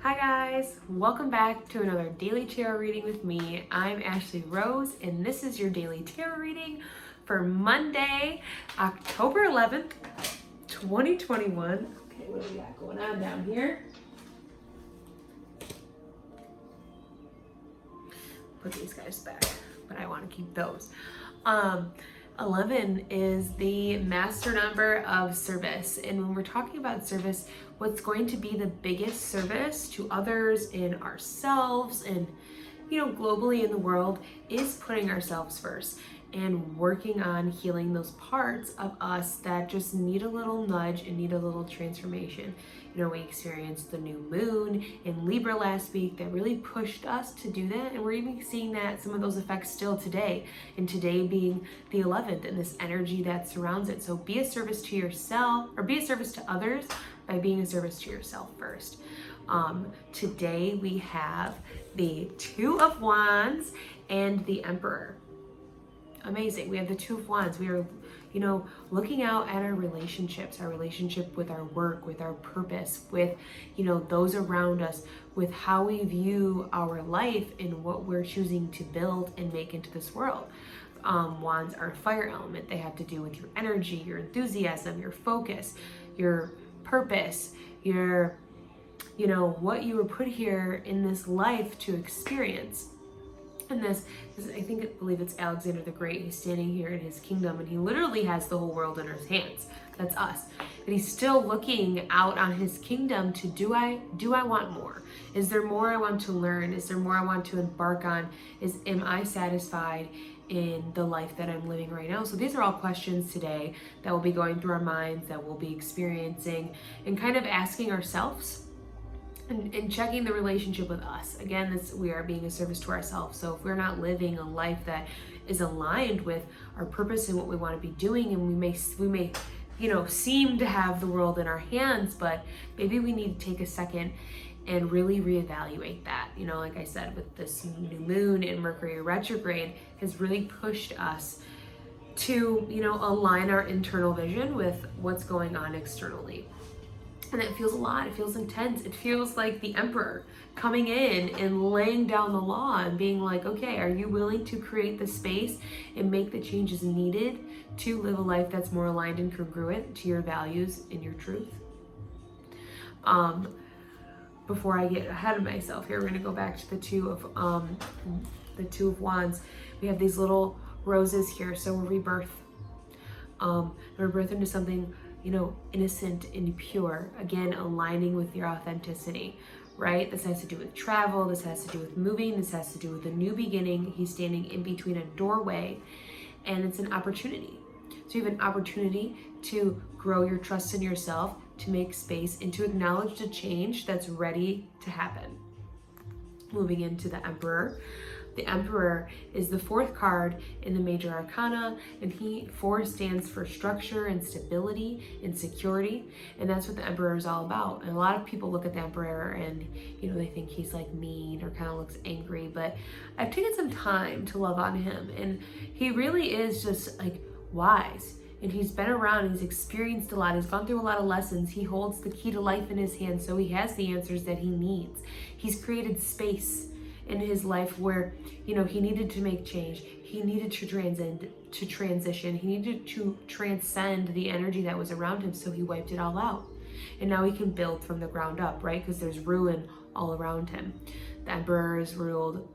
Hi guys, welcome back to another daily tarot reading with me. I'm Ashley Rose and this is your daily tarot reading for Monday, October 11th, 2021. Okay, what do we got going on down here? Put these guys back, but I want to keep those. 11 is the master number of service. And when we're talking about service, what's going to be the biggest service to others and ourselves and, globally in the world is putting ourselves first and working on healing those parts of us that just need a little nudge and need a little transformation. We experienced the new moon in Libra last week that really pushed us to do that. And we're even seeing that some of those effects still today, and today being the 11th and this energy that surrounds it. So be a service to yourself or be a service to others by being a service to yourself first. Today we have the Two of Wands and the Emperor. Amazing. We have the Two of Wands. We are, looking out at our relationships, our relationship with our work, with our purpose, with, those around us, with how we view our life and what we're choosing to build and make into this world. Wands are a fire element. They have to do with your energy, your enthusiasm, your focus, your purpose, your, what you were put here in this life to experience. And this I believe it's Alexander the Great. He's standing here in his kingdom and he literally has the whole world in his hands. That's us. But he's still looking out on his kingdom to do I want more? Is there more I want to learn? Is there more I want to embark on? Am I satisfied in the life that I'm living right now? So these are all questions today that will be going through our minds, that we'll be experiencing and kind of asking ourselves. And checking the relationship with us. Again, we are being a service to ourselves. So if we're not living a life that is aligned with our purpose and what we want to be doing, and we may seem to have the world in our hands, but maybe we need to take a second and really reevaluate that. Like I said, with this new moon and Mercury retrograde has really pushed us to, align our internal vision with what's going on externally. And it feels a lot. It feels intense. It feels like the Emperor coming in and laying down the law and being like, okay, are you willing to create the space and make the changes needed to live a life that's more aligned and congruent to your values and your truth? Before I get ahead of myself here, we're going to go back to the Two of Wands. We have these little roses here. So we're rebirth. Rebirth into something innocent and pure, again, aligning with your authenticity, right? This has to do with travel. This has to do with moving. This has to do with a new beginning. He's standing in between a doorway and it's an opportunity. So you have an opportunity to grow your trust in yourself, to make space and to acknowledge the change that's ready to happen. Moving into the Emperor. The Emperor is the fourth card in the major arcana, and 4 stands for structure and stability and security, and that's what the Emperor is all about. And a lot of people look at the Emperor and they think he's like mean or kind of looks angry, but I've taken some time to love on him, and he really is just like wise. And he's been around, he's experienced a lot, he's gone through a lot of lessons. He holds the key to life in his hand, so he has the answers that he needs. He's created space in his life where, he needed to make change. He needed to transition. He needed to transcend the energy that was around him, so he wiped it all out. And now he can build from the ground up, right? Because there's ruin all around him. The Emperor is ruled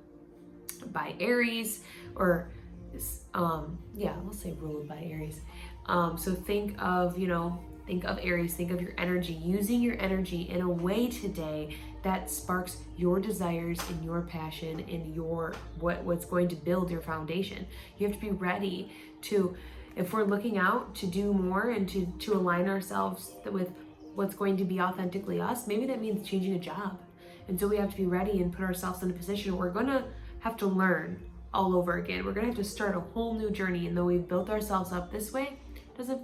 by Aries, or, we'll say ruled by Aries. So think of Aries, think of your energy, using your energy in a way today that sparks your desires and your passion and what's going to build your foundation. You have to be ready to, if we're looking out to do more and to align ourselves with what's going to be authentically us, maybe that means changing a job. And so we have to be ready and put ourselves in a position where we're gonna have to learn all over again. We're gonna have to start a whole new journey, and though we've built ourselves up this way,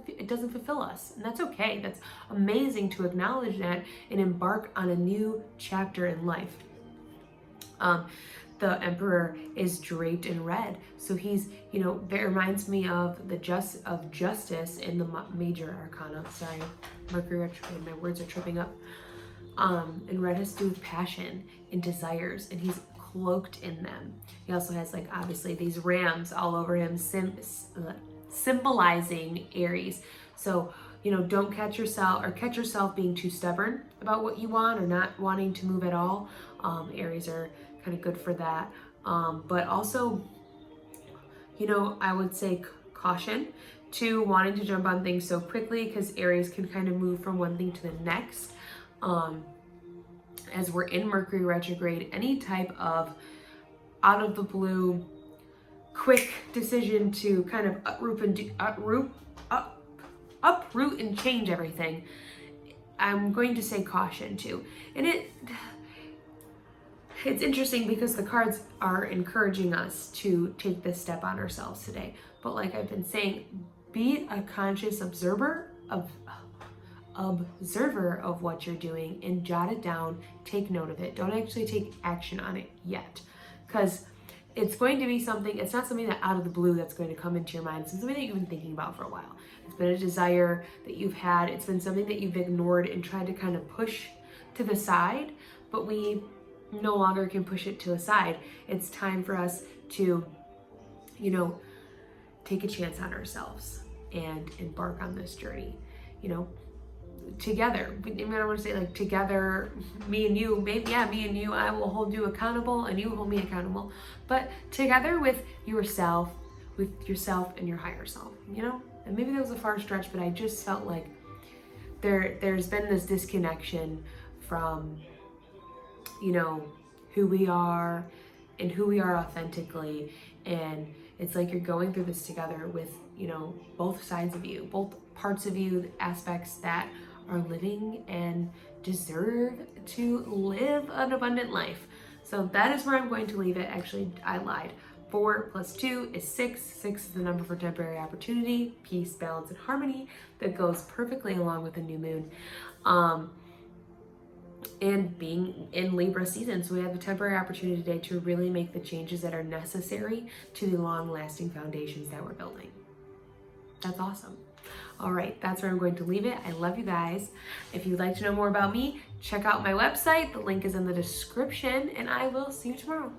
it doesn't fulfill us, and that's okay. That's amazing to acknowledge that and embark on a new chapter in life. The Emperor is draped in red, so he's, that reminds me of justice in the major arcana. Sorry, Mercury retrograde, my words are tripping up. And red has to do with passion and desires, and he's cloaked in them. He also has like obviously these rams all over him, symbolizing Aries. So, you know, don't catch yourself being too stubborn about what you want or not wanting to move at all. Aries are kind of good for that. But also, you know, I would say caution to wanting to jump on things so quickly, because Aries can kind of move from one thing to the next. As we're in Mercury retrograde, any type of out of the blue, quick decision to kind of uproot and change everything, I'm going to say caution too. And it's interesting because the cards are encouraging us to take this step on ourselves today. But like I've been saying, be a conscious observer of what you're doing and jot it down, take note of it. Don't actually take action on it yet, because it's going to be something, it's not something that out of the blue that's going to come into your mind. It's something that you've been thinking about for a while. It's been a desire that you've had. It's been something that you've ignored and tried to kind of push to the side, but we no longer can push it to the side. It's time for us to, you know, take a chance on ourselves and embark on this journey, you know, together. I don't want to say like together, me and you, maybe, yeah, me and you, I will hold you accountable and you hold me accountable, but together with yourself and your higher self, you know. And maybe that was a far stretch, but I just felt like there's been this disconnection from, you know, who we are and who we are authentically. And it's like you're going through this together with, you know, both sides of you, both parts of you, the aspects that are living and deserve to live an abundant life. So that is where I'm going to leave it. Actually, I lied. 4 plus 2 is 6. 6 is the number for temporary opportunity, peace, balance, and harmony that goes perfectly along with the new moon. And being in Libra season. So we have a temporary opportunity today to really make the changes that are necessary to the long-lasting foundations that we're building. That's awesome. All right, that's where I'm going to leave it. I love you guys. If you'd like to know more about me, check out my website. The link is in the description, and I will see you tomorrow.